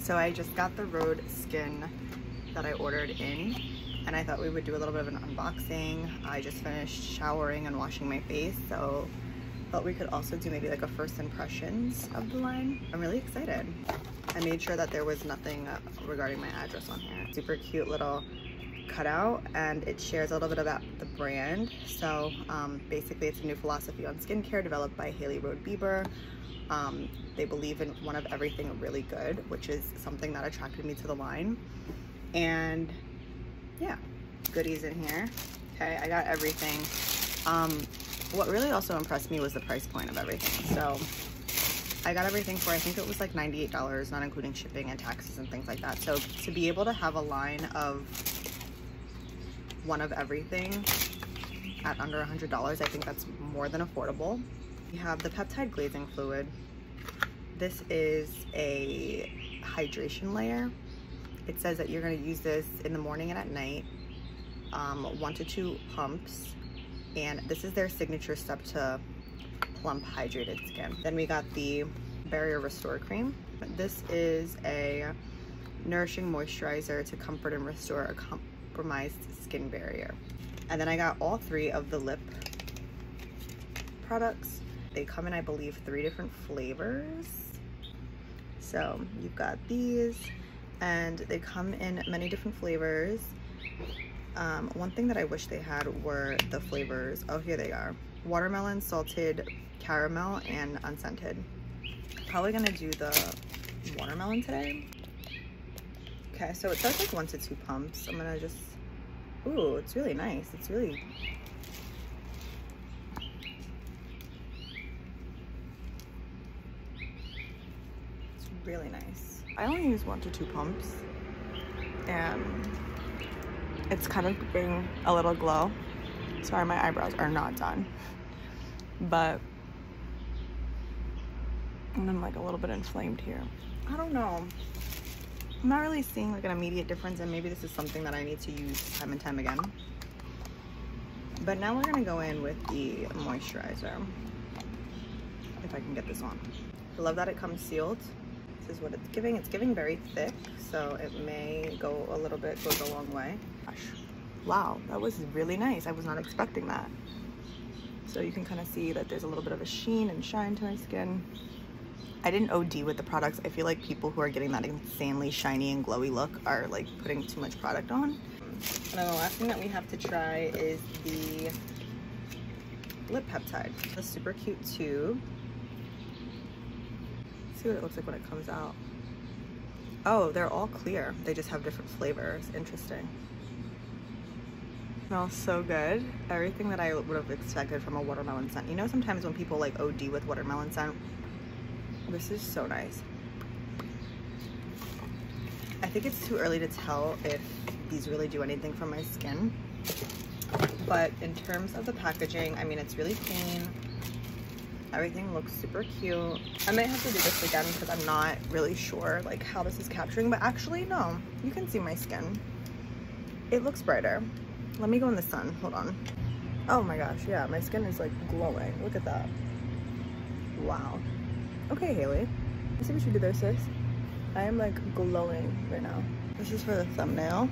So I just got the Rhode skin that I ordered in, and I thought we would do a little bit of an unboxing. I just finished showering and washing my face, so thought we could also do maybe like a first impressions of the line. I'm really excited. I made sure that there was nothing regarding my address on here. Super cute little cutout, and it shares a little bit about the brand. So basically it's a new philosophy on skincare developed by Hailey, Rhode, Bieber. They believe in one of everything really good, which is something that attracted me to the line. And yeah, goodies in here. Okay, I got everything. What really also impressed me was the price point of everything. So I got everything for, I think it was like $98, not including shipping and taxes and things like that. So to be able to have a line of one of everything at under $100, I think that's more than affordable. We have the peptide glazing fluid. This is a hydration layer. It says that you're going to use this in the morning and at night, 1 to 2 pumps, and this is their signature step to plump hydrated skin. Then we got the barrier restore cream. This is a nourishing moisturizer to comfort and restore a compromised skin barrier. And then I got all 3 of the lip products. They come in, I believe, 3 different flavors. So you've got these, and they come in many different flavors. One thing that I wish they had were the flavors. Oh, here they are. Watermelon, salted caramel, and unscented. Probably gonna do the watermelon today. Okay, so it says like 1 to 2 pumps. I'm gonna just, ooh, it's really nice. It's really, really nice. I only use 1 to 2 pumps, and it's kind of giving a little glow. Sorry, my eyebrows are not done, but I'm like a little bit inflamed here. I don't know. I'm not really seeing like an immediate difference, and maybe this is something that I need to use time and time again. But now we're gonna go in with the moisturizer, if I can get this on. I love that it comes sealed. This is what it's giving. It's giving very thick, so it may go a little bit, goes a long way. Gosh, wow, that was really nice. I was not expecting that. So you can kind of see that there's a little bit of a sheen and shine to my skin. I didn't OD with the products. I feel like people who are getting that insanely shiny and glowy look are like putting too much product on. And then the last thing that we have to try is the lip peptide. It's a super cute tube. See what it looks like when it comes out. Oh, they're all clear. They just have different flavors. Interesting. Smells so good. Everything that I would have expected from a watermelon scent. You know, sometimes when people like OD with watermelon scent, this is so nice. I think it's too early to tell if these really do anything for my skin, but in terms of the packaging, I mean, it's really clean. Everything looks super cute. I might have to do this again because I'm not really sure like how this is capturing, but actually no, you can see my skin. It looks brighter. Let me go in the sun, hold on. Oh my gosh, yeah, my skin is like glowing. Look at that. Wow. Okay, Hailey, let's see what you do there, sis. I am like glowing right now. This is for the thumbnail.